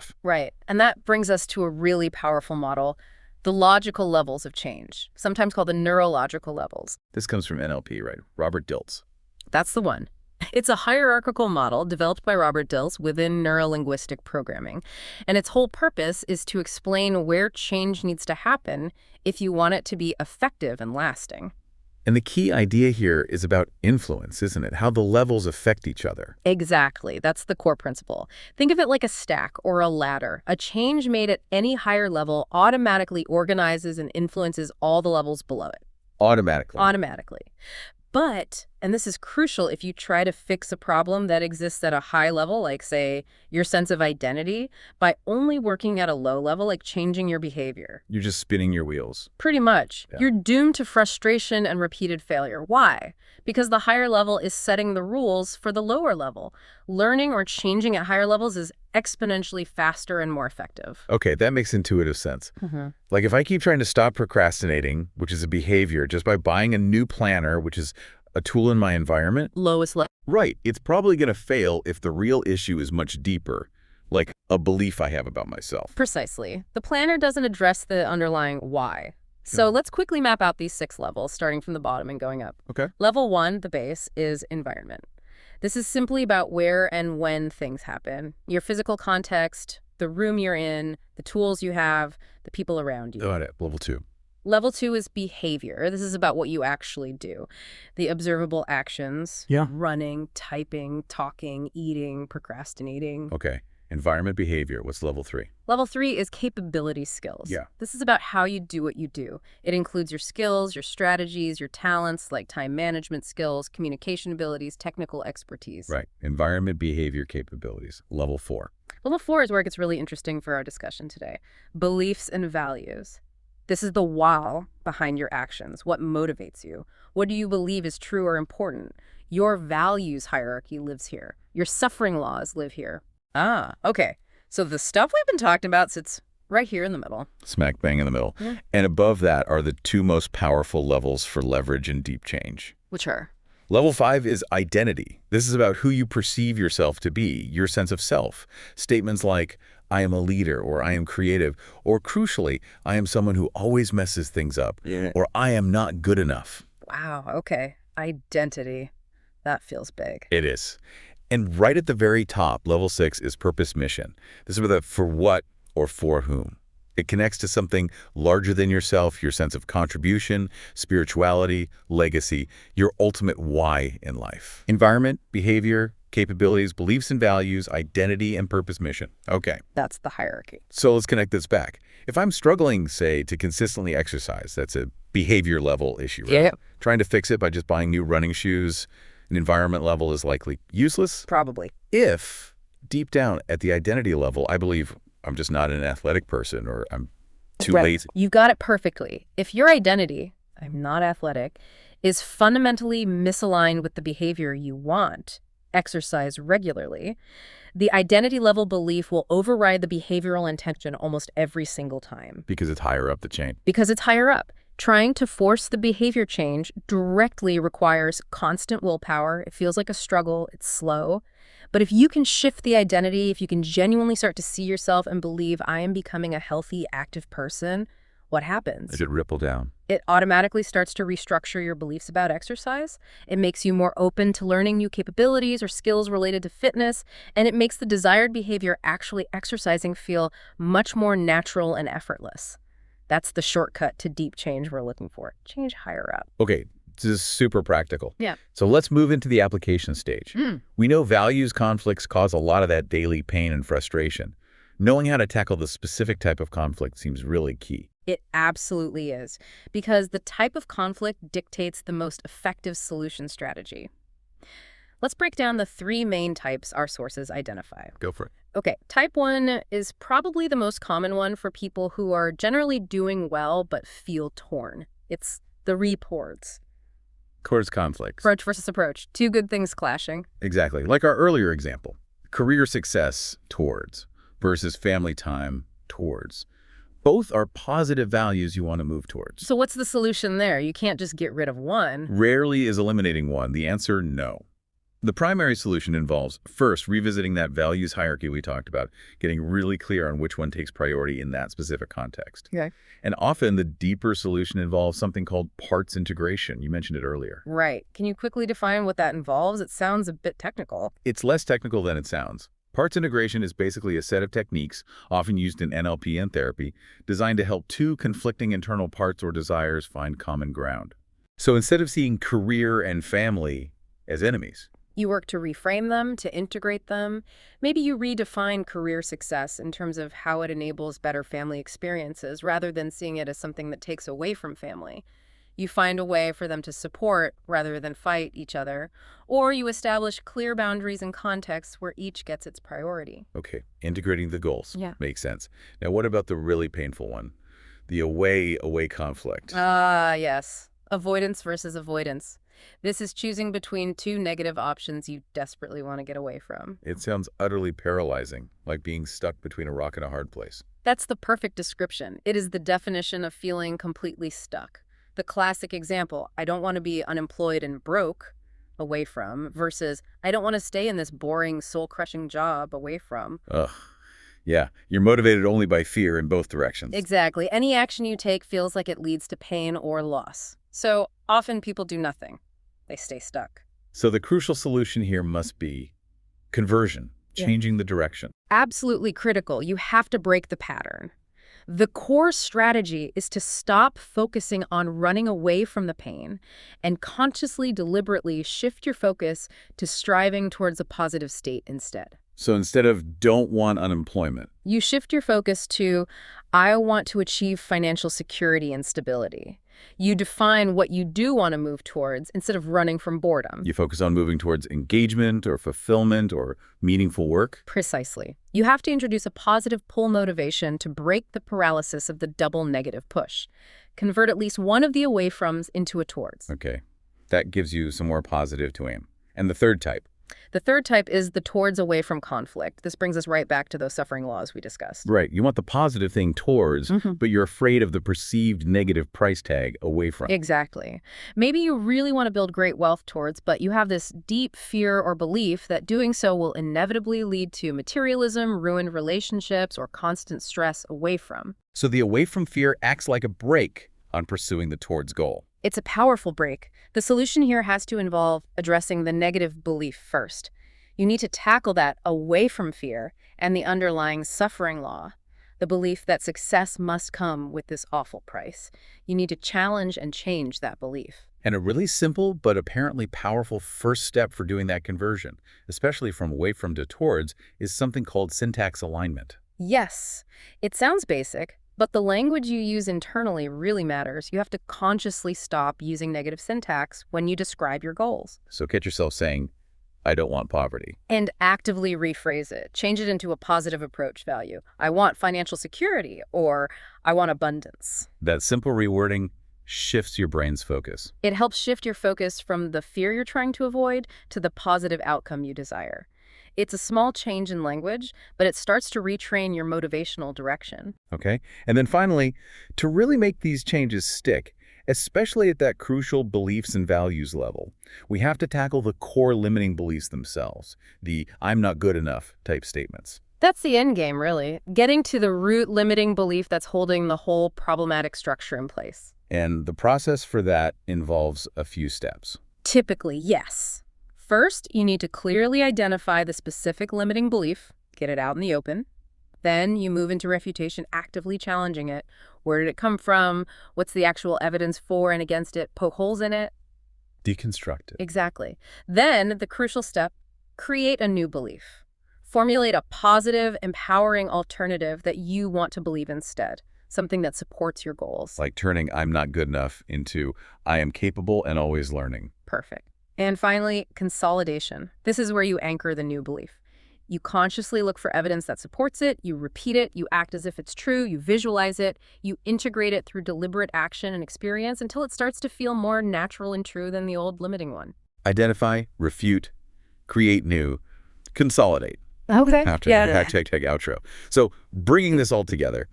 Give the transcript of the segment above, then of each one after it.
stuff. Right. And that brings us to a really powerful model, the logical levels of change, sometimes called the neurological levels. This comes from NLP, right? Robert Dilts. That's the one. It's a hierarchical model developed by Robert Dilts within neurolinguistic programming. And its whole purpose is to explain where change needs to happen if you want it to be effective and lasting. And the key idea here is about influence, isn't it? How the levels affect each other. Exactly. That's the core principle. Think of it like a stack or a ladder. A change made at any higher level automatically organizes and influences all the levels below it. Automatically. But, and this is crucial if you try to fix a problem that exists at a high level, like, say, your sense of identity, by only working at a low level, like changing your behavior. You're just spinning your wheels. Pretty much. Yeah. You're doomed to frustration and repeated failure. Why? Because the higher level is setting the rules for the lower level. Learning or changing at higher levels is exponentially faster and more effective. Okay, that makes intuitive sense. Mm-hmm. Like if I keep trying to stop procrastinating, which is a behavior, just by buying a new planner, which is a tool in my environment. Lowest level. Right, it's probably going to fail if the real issue is much deeper, like a belief I have about myself. Precisely. The planner doesn't address the underlying why. So let's quickly map out these 6 levels, starting from the bottom and going up. Okay. Level 1, the base, is environment. This is simply about where and when things happen. Your physical context, the room you're in, the tools you have, the people around you. Got it. Level 2. Level 2 is behavior. This is about what you actually do. The observable actions. Yeah. Running, typing, talking, eating, procrastinating. Okay. Environment, behavior. What's level 3? Level 3 is capability skills. Yeah. This is about how you do what you do. It includes your skills, your strategies, your talents, like time management skills, communication abilities, technical expertise. Right. Environment, behavior, capabilities. Level 4. Level 4 is where it gets really interesting for our discussion today. Beliefs and values. This is the why behind your actions. What motivates you? What do you believe is true or important? Your values hierarchy lives here. Your suffering laws live here. Ah, okay. So the stuff we've been talking about sits right here in the middle. Smack bang in the middle. Yeah. And above that are the 2 most powerful levels for leverage and deep change. Which are? Level 5 is identity. This is about who you perceive yourself to be, your sense of self. Statements like, I am a leader, or I am creative, or crucially, I am someone who always messes things up, or I am not good enough. Wow, okay. Identity. That feels big. It is. And right at the very top, level 6 is purpose mission. This is with a for what or for whom. It connects to something larger than yourself, your sense of contribution, spirituality, legacy, your ultimate why in life. Environment, behavior, capabilities, beliefs and values, identity, and purpose mission. Okay. That's the hierarchy. So let's connect this back. If I'm struggling, say, to consistently exercise, that's a behavior level issue, right? Yeah. Trying to fix it by just buying new running shoes, an environment level is likely useless. Probably. If deep down at the identity level, I believe I'm just not an athletic person or I'm too lazy. You got it perfectly. If your identity, I'm not athletic, is fundamentally misaligned with the behavior you want, exercise regularly, the identity level belief will override the behavioral intention almost every single time. Because it's higher up the chain. Because it's higher up. Trying to force the behavior change directly requires constant willpower. It feels like a struggle. It's slow. But if you can shift the identity, if you can genuinely start to see yourself and believe I am becoming a healthy, active person, what happens? It should ripple down. It automatically starts to restructure your beliefs about exercise. It makes you more open to learning new capabilities or skills related to fitness, and it makes the desired behavior, actually exercising, feel much more natural and effortless. That's the shortcut to deep change we're looking for. Change higher up. Okay, this is super practical. Yeah. So let's move into the application stage. We know values conflicts cause a lot of that daily pain and frustration. Knowing how to tackle the specific type of conflict seems really key. It absolutely is, because the type of conflict dictates the most effective solution strategy. Let's break down the 3 main types our sources identify. Go for it. Okay, type 1 is probably the most common one for people who are generally doing well but feel torn. It's the reports. Towards conflicts. Approach versus approach. 2 good things clashing. Exactly. Like our earlier example. Career success towards versus family time towards. Both are positive values you want to move towards. So what's the solution there? You can't just get rid of one. Rarely is eliminating one. The answer, no. The primary solution involves, first, revisiting that values hierarchy we talked about, getting really clear on which one takes priority in that specific context. Okay. And often, the deeper solution involves something called parts integration. You mentioned it earlier. Right. Can you quickly define what that involves? It sounds a bit technical. It's less technical than it sounds. Parts integration is basically a set of techniques, often used in NLP and therapy, designed to help two conflicting internal parts or desires find common ground. So instead of seeing career and family as enemies, You work to reframe them, to integrate them. Maybe you redefine career success in terms of how it enables better family experiences rather than seeing it as something that takes away from family. You find a way for them to support rather than fight each other, or you establish clear boundaries and contexts where each gets its priority. okay, integrating the goals. Yeah. Makes sense. Now, what about the really painful one? The away conflict. Ah, yes. Avoidance versus avoidance. This is choosing between two negative options you desperately want to get away from. It sounds utterly paralyzing, like being stuck between a rock and a hard place. That's the perfect description. It is the definition of feeling completely stuck. The classic example, I don't want to be unemployed and broke, away from, versus I don't want to stay in this boring, soul-crushing job, away from. Ugh. Yeah, you're motivated only by fear in both directions. Exactly. Any action you take feels like it leads to pain or loss. So often people do nothing. They stay stuck. So the crucial solution here must be conversion, Yeah. changing the direction. Absolutely critical. You have to break the pattern. The core strategy is to stop focusing on running away from the pain and consciously, deliberately shift your focus to striving towards a positive state instead. So instead of don't want unemployment, You shift your focus to, I want to achieve financial security and stability. You define what you do want to move towards instead of running from boredom. you focus on moving towards engagement or fulfillment or meaningful work. Precisely. You have to introduce a positive pull motivation to break the paralysis of the double negative push. Convert at least one of the away-froms into a towards. Okay, that gives you some more positive to aim. And the third type, The third type is the towards away from conflict. This brings us right back to those suffering laws we discussed. right, you want the positive thing towards, but you're afraid of the perceived negative price tag away from. Exactly. Maybe you really want to build great wealth towards, but you have this deep fear or belief that doing so will inevitably lead to materialism, ruined relationships, or constant stress away from. So the away from fear acts like a brake on pursuing the towards goal. It's a powerful break. The solution here has to involve addressing the negative belief first. You need to tackle that away from fear and the underlying suffering law, the belief that success must come with this awful price. You need to challenge and change that belief. And a really simple but apparently powerful first step for doing that conversion, especially from away from to towards, is something called syntax alignment. Yes, it sounds basic, but the language you use internally really matters. You have to consciously stop using negative syntax when you describe your goals. So catch yourself saying, I don't want poverty. And actively rephrase it. Change it into a positive approach value. I want financial security, or I want abundance. That simple rewording shifts your brain's focus. It helps shift your focus from the fear you're trying to avoid to the positive outcome you desire. It's a small change in language, but it starts to retrain your motivational direction. Okay? And then finally, to really make these changes stick, especially at that crucial beliefs and values level, we have to tackle the core limiting beliefs themselves, the I'm not good enough type statements. That's the end game, really. Getting to the root limiting belief that's holding the whole problematic structure in place. And the process for that involves a few steps. Typically, yes. First, you need to clearly identify the specific limiting belief, get it out in the open. Then you move into refutation, actively challenging it. Where did it come from? What's the actual evidence for and against it? Poke holes in it. Deconstruct it. Exactly. Then, the crucial step, create a new belief. Formulate a positive, empowering alternative that you want to believe instead, something that supports your goals. Like turning I'm not good enough into I am capable and always learning. Perfect. And finally, consolidation. This is where you anchor the new belief. You consciously look for evidence that supports it, you repeat it, you act as if it's true, you visualize it, you integrate it through deliberate action and experience until it starts to feel more natural and true than the old limiting one. Identify, refute, create new, consolidate. Okay. Hashtag outro. So bringing this all together,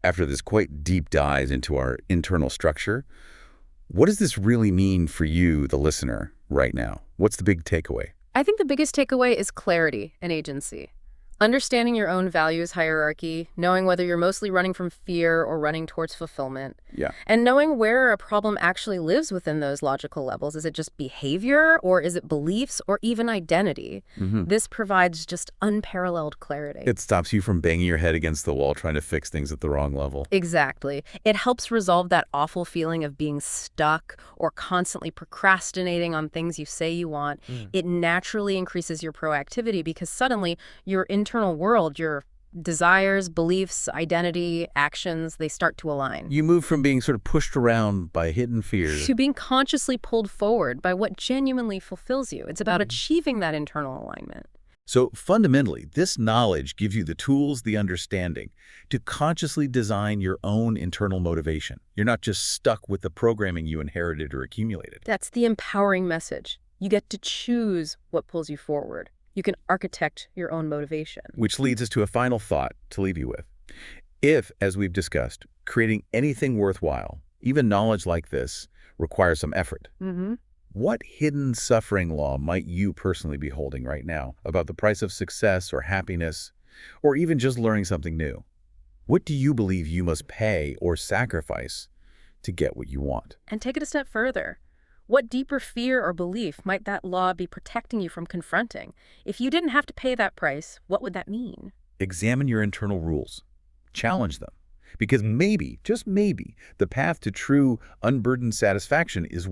after this quite deep dive into our internal structure, what does this really mean for you, the listener, right now? What's the big takeaway? I think the biggest takeaway is clarity and agency. Understanding your own values hierarchy, knowing whether you're mostly running from fear or running towards fulfillment, Yeah. and knowing where a problem actually lives within those logical levels. Is it just behavior, or is it beliefs, or even identity? Hmm. This provides just unparalleled clarity. It stops you from banging your head against the wall trying to fix things at the wrong level. Exactly. It helps resolve that awful feeling of being stuck or constantly procrastinating on things you say you want. It naturally increases your proactivity because suddenly your internal world, your desires, beliefs, identity, actions, they start to align. You move from being sort of pushed around by hidden fears. To being consciously pulled forward by what genuinely fulfills you. It's about achieving that internal alignment. So fundamentally, this knowledge gives you the tools, the understanding, to consciously design your own internal motivation. You're not just stuck with the programming you inherited or accumulated. That's the empowering message. You get to choose what pulls you forward. You can architect your own motivation. Which leads us to a final thought to leave you with. If, as we've discussed, creating anything worthwhile, even knowledge like this, requires some effort, what hidden suffering law might you personally be holding right now about the price of success or happiness, or even just learning something new? What do you believe you must pay or sacrifice to get what you want? And take it a step further. What deeper fear or belief might that law be protecting you from confronting? If you didn't have to pay that price, what would that mean? Examine your internal rules. Challenge them. Because maybe, just maybe, the path to true, unburdened satisfaction is